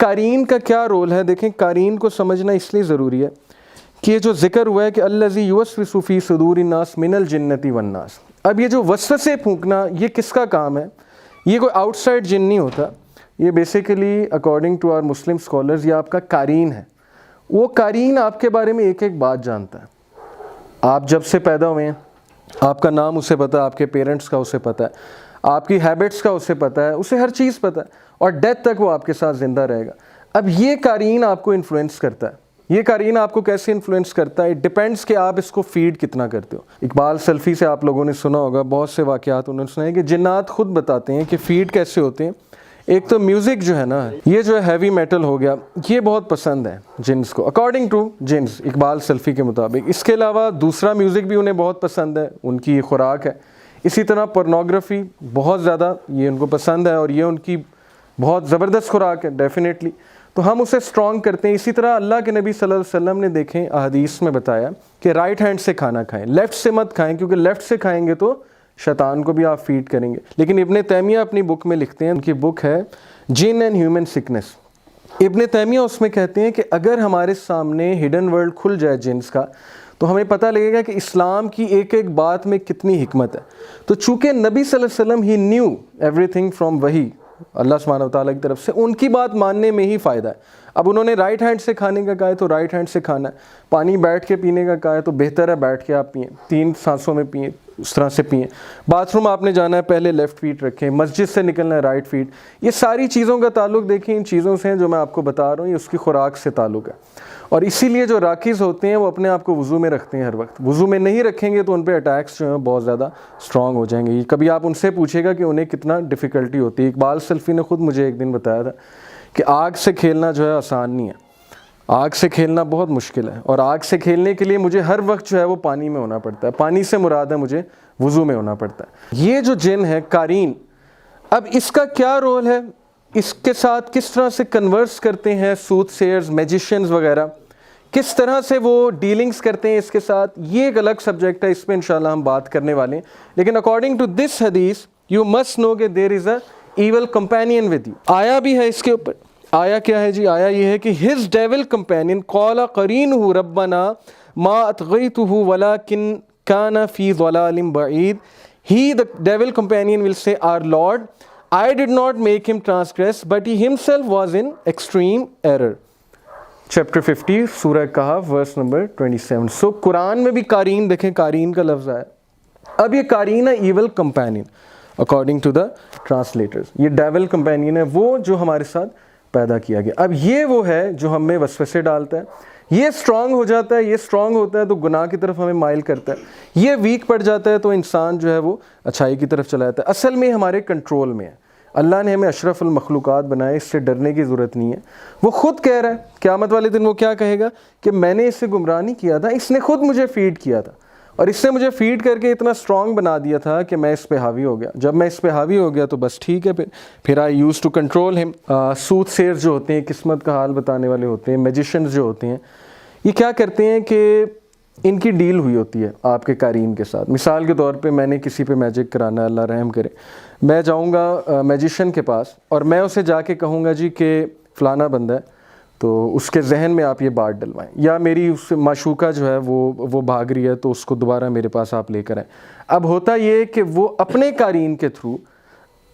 قارین کا کیا رول ہے؟ دیکھیں قارین کو سمجھنا اس لیے ضروری ہے کہ یہ جو ذکر ہوا ہے کہ الذی یوسوس فی صدور الناس من الجنۃ والناس، اب یہ جو وسوسے پھونکنا یہ کس کا کام ہے؟ یہ کوئی آؤٹ سائڈ جن نہیں ہوتا، یہ basically according to our Muslim scholars یہ آپ کا قارین ہے۔ وہ قارین آپ کے بارے میں ایک ایک بات جانتا ہے۔ آپ جب سے پیدا ہوئے ہیں آپ کا نام اسے پتہ ہے، آپ کے پیرنٹس کا اسے پتہ ہے، آپ کی ہیبٹس کا اسے پتہ ہے، اسے ہر چیز پتہ ہے، اور ڈیتھ تک وہ آپ کے ساتھ زندہ رہے گا۔ اب یہ قارین آپ کو انفلوئنس کرتا ہے۔ یہ قارین آپ کو کیسے انفلوئنس کرتا ہے؟ اٹ ڈیپینڈس کہ آپ اس کو فیڈ کتنا کرتے ہو۔ اقبال سلفی سے آپ لوگوں نے سنا ہوگا، بہت سے واقعات انہوں نے سنا ہے کہ جنات خود بتاتے ہیں کہ فیڈ کیسے ہوتے ہیں۔ ایک تو میوزک جو ہے نا، یہ جو ہے ہیوی میٹل ہو گیا، یہ بہت پسند ہے جنس کو، اکارڈنگ ٹو جنس، اقبال سلفی کے مطابق۔ اس کے علاوہ دوسرا میوزک بھی انہیں بہت پسند ہے، ان کی خوراک ہے۔ اسی طرح پورنوگرافی بہت زیادہ یہ ان کو پسند ہے، اور یہ ان کی بہت زبردست خوراک ہے ڈیفینیٹلی، تو ہم اسے اسٹرانگ کرتے ہیں۔ اسی طرح اللہ کے نبی صلی اللہ علیہ وسلم نے دیکھیں احادیث میں بتایا کہ رائٹ ہینڈ سے کھانا کھائیں، لیفٹ سے مت کھائیں، کیونکہ لیفٹ سے کھائیں گے تو شیطان کو بھی آپ فیڈ کریں گے۔ لیکن ابن تیمیہ اپنی بک میں لکھتے ہیں، ان کی بک ہے جن اینڈ ہیومن سکنس، ابن تیمیہ اس میں کہتے ہیں کہ اگر ہمارے سامنے ہڈن ورلڈ کھل جائے جنس کا تو ہمیں پتہ لگے گا کہ اسلام کی ایک ایک بات میں کتنی حکمت ہے۔ تو چونکہ نبی صلی اللہ علیہ وسلم ہی نیو ایوری تھنگ فرام وحی، اللہ سبحانہ وتعالیٰ کی طرف سے، ان کی بات ماننے میں ہی فائدہ ہے۔ اب انہوں نے رائٹ ہینڈ سے کھانے کا کہا ہے تو رائٹ ہینڈ سے کھانا ہے، پانی بیٹھ کے پینے کا کہا ہے تو بہتر ہے بیٹھ کے آپ پئیں، 3 سانسوں میں پئیں، اس طرح سے پئیں۔ باتھ روم آپ نے جانا ہے پہلے لیفٹ فیٹ رکھیں، مسجد سے نکلنا ہے رائٹ فیٹ۔ یہ ساری چیزوں کا تعلق دیکھیں ان چیزوں سے ہیں جو میں آپ کو بتا رہا ہوں، یہ اس کی خوراک سے تعلق ہے۔ اور اسی لیے جو راکیز ہوتے ہیں وہ اپنے آپ کو وضو میں رکھتے ہیں ہر وقت، وضو میں نہیں رکھیں گے تو ان پہ اٹیکس جو ہیں بہت زیادہ اسٹرانگ ہو جائیں گے۔ کبھی آپ ان سے پوچھے گا کہ انہیں کتنا ڈیفیکلٹی ہوتی ہے۔ اقبال سلفی نے خود مجھے ایک دن بتایا تھا کہ آگ سے کھیلنا جو ہے آسان نہیں ہے، آگ سے کھیلنا بہت مشکل ہے، اور آگ سے کھیلنے کے لیے مجھے ہر وقت جو ہے وہ پانی میں ہونا پڑتا ہے، پانی سے مراد ہے مجھے وضو میں ہونا پڑتا ہے۔ یہ جو جن ہے قارین، اب اس کا کیا رول ہے؟ اس کے ساتھ کس طرح سے کنورس کرتے ہیں سوت سیئرز، میجیشینز وغیرہ، کس طرح سے وہ ڈیلنگز کرتے ہیں اس کے ساتھ، یہ ایک الگ سبجیکٹ ہے، اس پہ انشاءاللہ ہم بات کرنے والے ہیں۔ لیکن اکارڈنگ ٹو دس حدیث یو مسٹ نو کہ دیر از اے ایول کمپینین ود یو۔ آیا بھی ہے اس کے اوپر، آیا کیا ہے جی؟ آیا یہ ہے کہ his devil companion قال قرینہ ربنا ما اطغیتہ ولکن کان فی ضلال بعید۔ He, the devil companion, will say, Our Lord, I did not make him transgress, but he himself was in extreme error. Chapter 50, سورہ کہف, verse number 27. So قرآن میں بھی قارین دیکھیں، قارین کا لفظ آیا۔ اب یہ قارین ہے evil companion according to the translators, یہ ڈیول کمپینین ہے وہ جو ہمارے ساتھ پیدا کیا گیا۔ اب یہ وہ ہے جو ہم میں وسوسے ڈالتا ہے، یہ اسٹرانگ ہو جاتا ہے، یہ اسٹرانگ ہوتا ہے تو گناہ کی طرف ہمیں مائل کرتا ہے، یہ ویک پڑ جاتا ہے تو انسان جو ہے وہ اچھائی کی طرف چلا جاتا ہے۔ اصل میں ہمارے کنٹرول میں ہے، اللہ نے ہمیں اشرف المخلوقات بنائے، اس سے ڈرنے کی ضرورت نہیں ہے۔ وہ خود کہہ رہا ہے قیامت والے دن، وہ کیا کہے گا کہ میں نے اس سے گمراہ نہیں کیا تھا، اس نے خود مجھے فیڈ کیا تھا، اور اس نے مجھے فیڈ کر کے اتنا اسٹرانگ بنا دیا تھا کہ میں اس پہ حاوی ہو گیا۔ جب میں اس پہ حاوی ہو گیا تو بس ٹھیک ہے، پھر آئی یوز ٹو کنٹرول ہم۔ سوت سیئر جو ہوتے ہیں، قسمت کا حال بتانے والے ہوتے ہیں، میجیشنز جو ہوتے ہیں، یہ کیا کرتے ہیں کہ ان کی ڈیل ہوئی ہوتی ہے آپ کے قارین کے ساتھ۔ مثال کے طور پہ میں نے کسی پہ میجک کرانا ہے، اللہ رحم کرے، میں جاؤں گا میجیشین کے پاس اور میں اسے جا کے کہوں گا جی کہ فلانا بندہ ہے تو اس کے ذہن میں آپ یہ بات ڈلوائیں، یا میری اس معشوقہ جو ہے وہ بھاگ رہی ہے تو اس کو دوبارہ میرے پاس آپ لے کر آئیں۔ اب ہوتا یہ کہ وہ اپنے قارین کے تھرو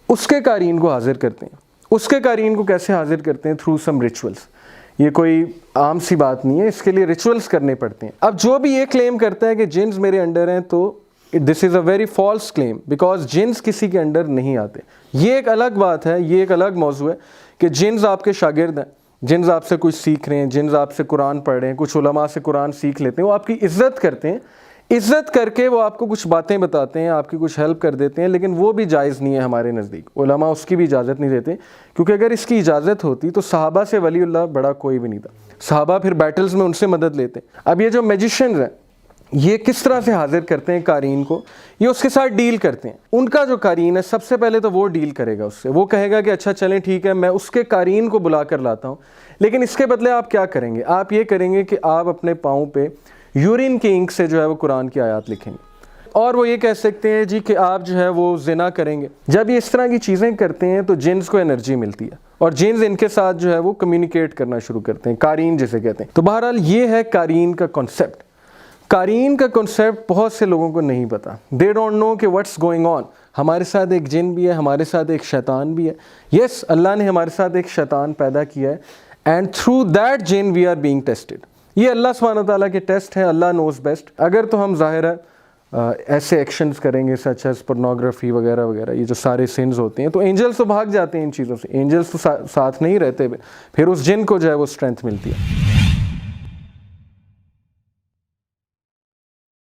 اس کے قارین کو حاضر کرتے ہیں۔ اس کے قارین کو کیسے حاضر کرتے ہیں؟ تھرو سم ریچولس۔ یہ کوئی عام سی بات نہیں ہے، اس کے لیے ریچولس کرنے پڑتے ہیں۔ اب جو بھی یہ کلیم کرتا ہے کہ جنز میرے انڈر ہیں تو this is a very false claim, because جنز کسی کے انڈر نہیں آتے۔ یہ ایک الگ بات ہے، یہ ایک الگ موضوع ہے کہ جنز آپ کے شاگرد ہیں، جنز آپ سے کچھ سیکھ رہے ہیں، جنز آپ سے قرآن پڑھ رہے ہیں، کچھ علماء سے قرآن سیکھ لیتے ہیں، وہ آپ کی عزت کرتے ہیں، عزت کر کے وہ آپ کو کچھ باتیں بتاتے ہیں، آپ کی کچھ ہیلپ کر دیتے ہیں، لیکن وہ بھی جائز نہیں ہے ہمارے نزدیک۔ علماء اس کی بھی اجازت نہیں دیتے، کیونکہ اگر اس کی اجازت ہوتی تو صحابہ سے ولی اللہ بڑا کوئی بھی نہیں تھا، صحابہ پھر بیٹلز میں ان سے مدد لیتے۔ اب یہ جو میجیشنز ہیں یہ کس طرح سے حاضر کرتے ہیں قارین کو؟ یہ اس کے ساتھ ڈیل کرتے ہیں۔ ان کا جو قارین ہے سب سے پہلے تو وہ ڈیل کرے گا اس سے، وہ کہے گا کہ اچھا چلیں ٹھیک ہے، میں اس کے قارین کو بلا کر لاتا ہوں، لیکن اس کے بدلے آپ کیا کریں گے؟ آپ یہ کریں گے کہ آپ اپنے پاؤں پہ یورین کی انک سے جو ہے وہ قرآن کی آیات لکھیں گے، اور وہ یہ کہہ سکتے ہیں جی کہ آپ جو ہے وہ زنا کریں گے۔ جب یہ اس طرح کی چیزیں کرتے ہیں تو جنس کو انرجی ملتی ہے، اور جینز ان کے ساتھ جو ہے وہ کمیونیکیٹ کرنا شروع کرتے ہیں، قارین جسے کہتے ہیں۔ تو بہرحال یہ ہے قارین کا کنسیپٹ۔ قارین کا کنسیپٹ بہت سے لوگوں کو نہیں پتا، دے ڈونٹ نو کہ واٹس گوئنگ آن۔ ہمارے ساتھ ایک جن بھی ہے، ہمارے ساتھ ایک شیطان بھی ہے۔ یس، اللہ نے ہمارے ساتھ ایک شیطان پیدا کیا ہے، اینڈ تھرو دیٹ جن وی آر بینگ ٹیسٹڈ۔ یہ اللہ سبحانہ تعالیٰ کے ٹیسٹ ہیں، اللہ نوز بیسٹ۔ اگر تو ہم ظاہر ہے ایسے ایکشنز کریں گے سچ ایز پورنوگرافی وغیرہ وغیرہ، یہ جو سارے سنز ہوتے ہیں، تو اینجلس تو بھاگ جاتے ہیں ان چیزوں سے، اینجلس تو ساتھ نہیں رہتے، پھر اس جن کو جو ہے وہ اسٹرینتھ ملتی ہے۔